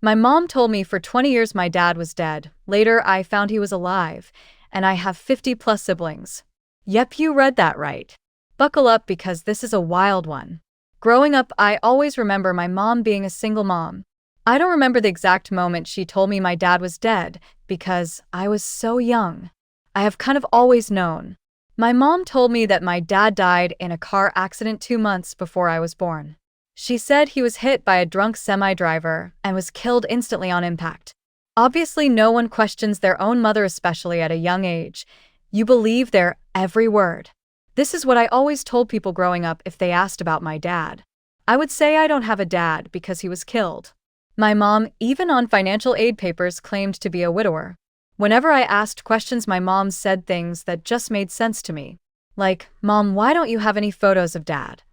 My mom told me for 20 years my dad was dead. Later, I found he was alive, and I have 50 plus siblings. Yep, you read that right. Buckle up because this is a wild one. Growing up, I always remember my mom being a single mom. I don't remember the exact moment she told me my dad was dead because I was so young. I have kind of always known. My mom told me that my dad died in a car accident 2 months before I was born. She said he was hit by a drunk semi-driver and was killed instantly on impact. Obviously, no one questions their own mother, especially at a young age. You believe their every word. This is what I always told people growing up if they asked about my dad. I would say I don't have a dad because he was killed. My mom, even on financial aid papers, claimed to be a widower. Whenever I asked questions, my mom said things that just made sense to me. Like, "Mom, why don't you have any photos of Dad?"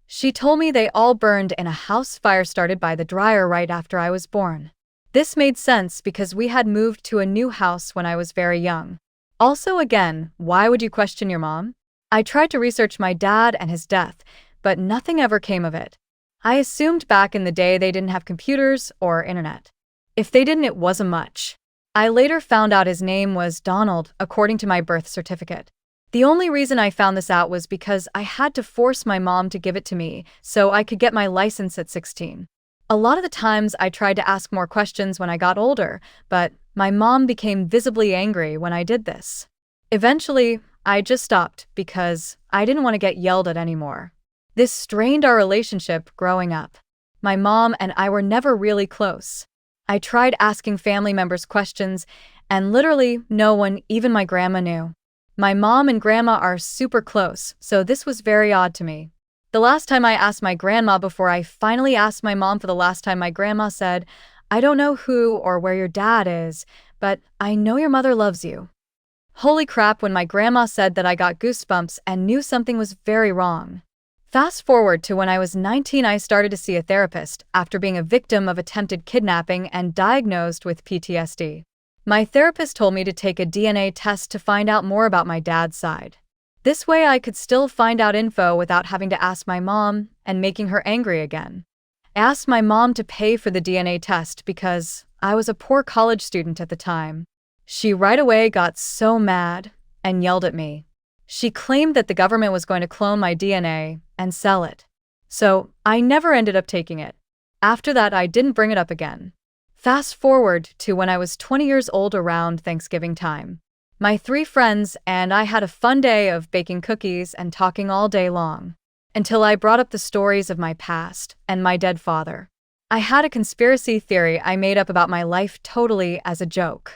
She told me they all burned in a house fire started by the dryer right after I was born. This made sense because we had moved to a new house when I was very young. Also, again, why would you question your mom? I tried to research my dad and his death, but nothing ever came of it. I assumed back in the day they didn't have computers or internet. If they didn't, it wasn't much. I later found out his name was Donald, according to my birth certificate. The only reason I found this out was because I had to force my mom to give it to me so I could get my license at 16. A lot of the times I tried to ask more questions when I got older, but my mom became visibly angry when I did this. Eventually, I just stopped because I didn't want to get yelled at anymore. This strained our relationship growing up. My mom and I were never really close. I tried asking family members questions, and literally no one, even my grandma, knew. My mom and grandma are super close, so this was very odd to me. The last time I asked my grandma before I finally asked my mom for the last time, my grandma said, "I don't know who or where your dad is, but I know your mother loves you." Holy crap, when my grandma said that, I got goosebumps and knew something was very wrong. Fast forward to when I was 19, I started to see a therapist after being a victim of attempted kidnapping and diagnosed with PTSD. My therapist told me to take a DNA test to find out more about my dad's side. This way I could still find out info without having to ask my mom and making her angry again. I asked my mom to pay for the DNA test because I was a poor college student at the time. She right away got so mad and yelled at me. She claimed that the government was going to clone my DNA and sell it. So I never ended up taking it. After that, I didn't bring it up again. Fast forward to when I was 20 years old around Thanksgiving time. My 3 friends and I had a fun day of baking cookies and talking all day long, until I brought up the stories of my past and my dead father. I had a conspiracy theory I made up about my life totally as a joke.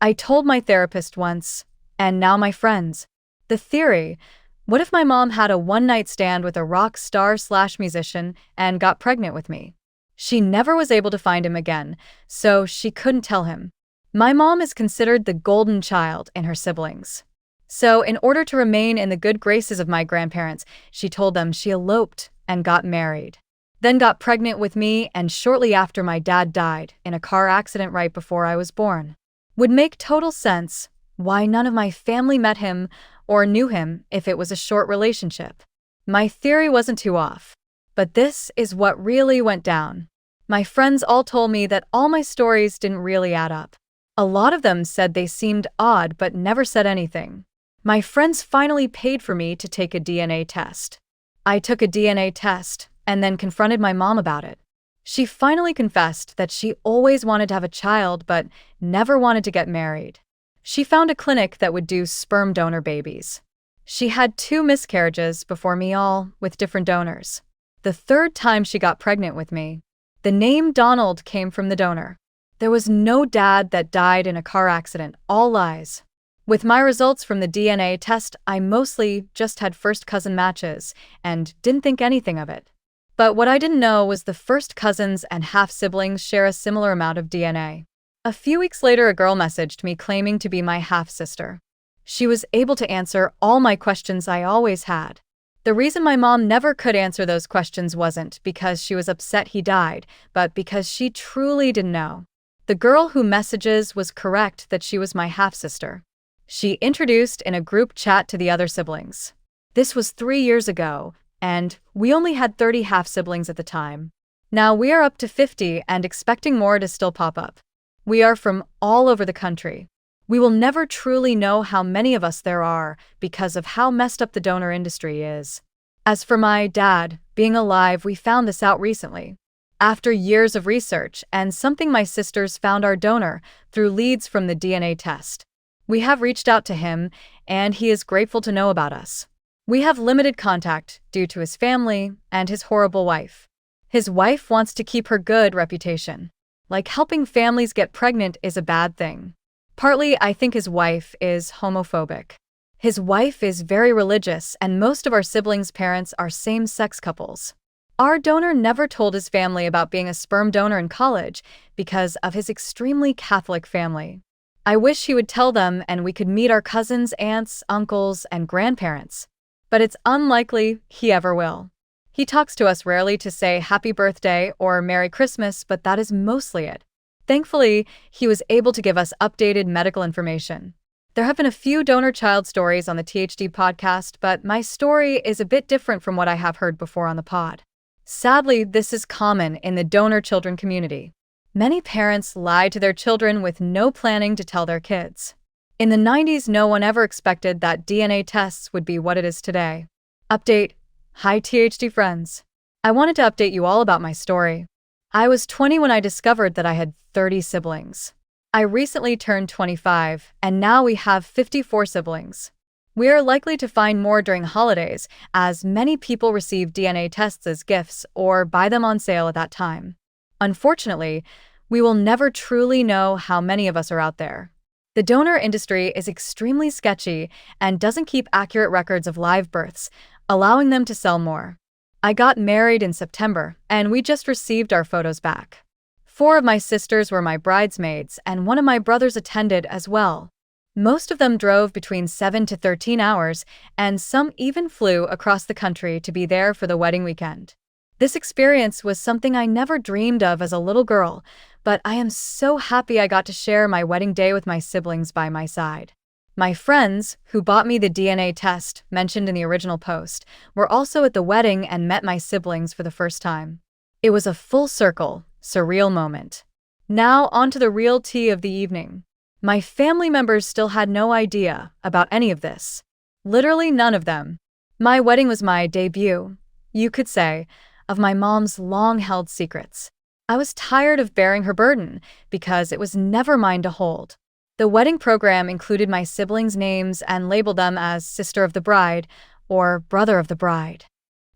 I told my therapist once, and now my friends. The theory: what if my mom had a one-night stand with a rock star/musician and got pregnant with me? She never was able to find him again, so she couldn't tell him. My mom is considered the golden child in her siblings. So in order to remain in the good graces of my grandparents, she told them she eloped and got married. Then got pregnant with me, and shortly after my dad died in a car accident right before I was born. Would make total sense why none of my family met him or knew him if it was a short relationship. My theory wasn't too off. But this is what really went down. My friends all told me that all my stories didn't really add up. A lot of them said they seemed odd but never said anything. My friends finally paid for me to take a DNA test. I took a DNA test and then confronted my mom about it. She finally confessed that she always wanted to have a child but never wanted to get married. She found a clinic that would do sperm donor babies. She had 2 miscarriages before me, all with different donors. The 3rd time she got pregnant with me. The name Donald came from the donor. There was no dad that died in a car accident, all lies. With my results from the DNA test, I mostly just had first cousin matches and didn't think anything of it. But what I didn't know was the first cousins and half-siblings share a similar amount of DNA. A few weeks later, a girl messaged me claiming to be my half-sister. She was able to answer all my questions I always had. The reason my mom never could answer those questions wasn't because she was upset he died, but because she truly didn't know. The girl who messages was correct that she was my half-sister. She introduced in a group chat to the other siblings. This was 3 years ago, and we only had 30 half-siblings at the time. Now we are up to 50 and expecting more to still pop up. We are from all over the country. We will never truly know how many of us there are because of how messed up the donor industry is. As for my dad being alive, we found this out recently. After years of research and something my sisters found our donor through leads from the DNA test. We have reached out to him, and he is grateful to know about us. We have limited contact due to his family and his horrible wife. His wife wants to keep her good reputation. Like helping families get pregnant is a bad thing. Partly, I think his wife is homophobic. His wife is very religious, and most of our siblings' parents are same-sex couples. Our donor never told his family about being a sperm donor in college because of his extremely Catholic family. I wish he would tell them and we could meet our cousins, aunts, uncles, and grandparents. But it's unlikely he ever will. He talks to us rarely to say happy birthday or Merry Christmas, but that is mostly it. Thankfully, he was able to give us updated medical information. There have been a few donor child stories on the THD podcast, but my story is a bit different from what I have heard before on the pod. Sadly, this is common in the donor children community. Many parents lie to their children with no planning to tell their kids. In the 90s, no one ever expected that DNA tests would be what it is today. Update. Hi THD friends. I wanted to update you all about my story. I was 20 when I discovered that I had 30 siblings. I recently turned 25, and now we have 54 siblings. We are likely to find more during holidays, as many people receive DNA tests as gifts or buy them on sale at that time. Unfortunately, we will never truly know how many of us are out there. The donor industry is extremely sketchy and doesn't keep accurate records of live births, allowing them to sell more. I got married in September, and we just received our photos back. 4 of my sisters were my bridesmaids, and one of my brothers attended as well. Most of them drove between 7 to 13 hours, and some even flew across the country to be there for the wedding weekend. This experience was something I never dreamed of as a little girl, but I am so happy I got to share my wedding day with my siblings by my side. My friends, who bought me the DNA test mentioned in the original post, were also at the wedding and met my siblings for the first time. It was a full circle, surreal moment. Now on to the real tea of the evening. My family members still had no idea about any of this. Literally none of them. My wedding was my debut, you could say, of my mom's long-held secrets. I was tired of bearing her burden because it was never mine to hold. The wedding program included my siblings' names and labeled them as sister of the bride or brother of the bride.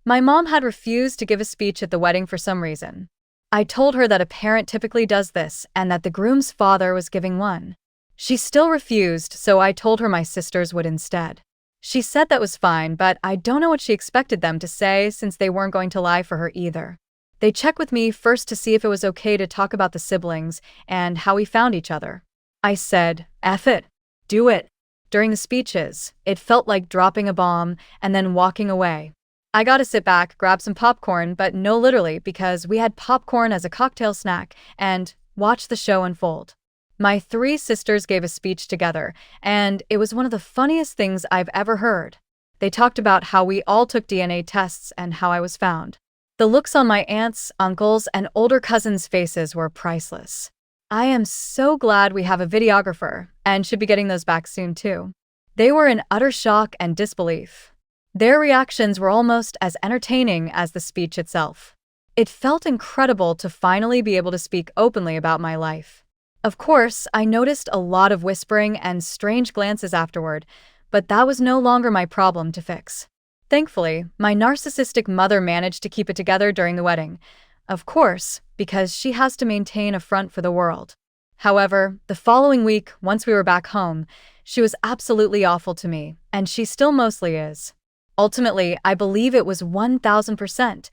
My mom had refused to give a speech at the wedding for some reason. I told her that a parent typically does this and that the groom's father was giving one. She still refused, so I told her my sisters would instead. She said that was fine, but I don't know what she expected them to say since they weren't going to lie for her either. They checked with me first to see if it was okay to talk about the siblings and how we found each other. I said, F it, do it. During the speeches, it felt like dropping a bomb and then walking away. I got to sit back, grab some popcorn, but no literally because we had popcorn as a cocktail snack and watch the show unfold. My 3 sisters gave a speech together, and it was one of the funniest things I've ever heard. They talked about how we all took DNA tests and how I was found. The looks on my aunts, uncles, and older cousins' faces were priceless. I am so glad we have a videographer and should be getting those back soon too. They were in utter shock and disbelief. Their reactions were almost as entertaining as the speech itself. It felt incredible to finally be able to speak openly about my life. Of course, I noticed a lot of whispering and strange glances afterward, but that was no longer my problem to fix. Thankfully, my narcissistic mother managed to keep it together during the wedding. Of course, because she has to maintain a front for the world. However, the following week, once we were back home, she was absolutely awful to me, and she still mostly is. Ultimately, I believe it was 1000%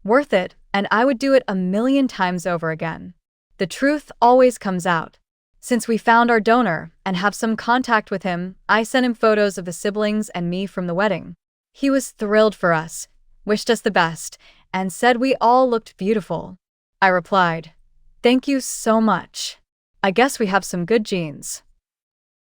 worth it, and I would do it 1,000,000 times over again. The truth always comes out. Since we found our donor and have some contact with him, I sent him photos of the siblings and me from the wedding. He was thrilled for us, wished us the best, and said we all looked beautiful. I replied, "Thank you so much. I guess we have some good genes."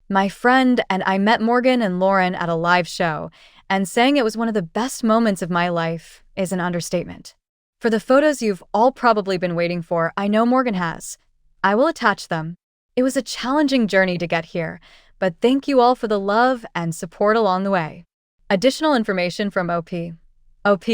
My friend and I met Morgan and Lauren at a live show, and saying it was one of the best moments of my life is an understatement. For the photos you've all probably been waiting for, I know Morgan has. I will attach them. It was a challenging journey to get here, but thank you all for the love and support along the way. Additional information from OP. OP.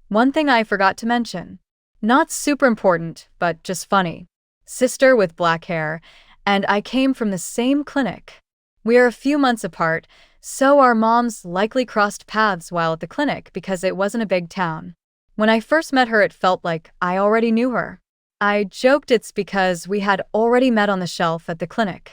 One thing I forgot to mention. Not super important, but just funny. Sister with black hair, and I came from the same clinic. We are a few months apart, so our moms likely crossed paths while at the clinic because it wasn't a big town. When I first met her, it felt like I already knew her. I joked it's because we had already met on the shelf at the clinic.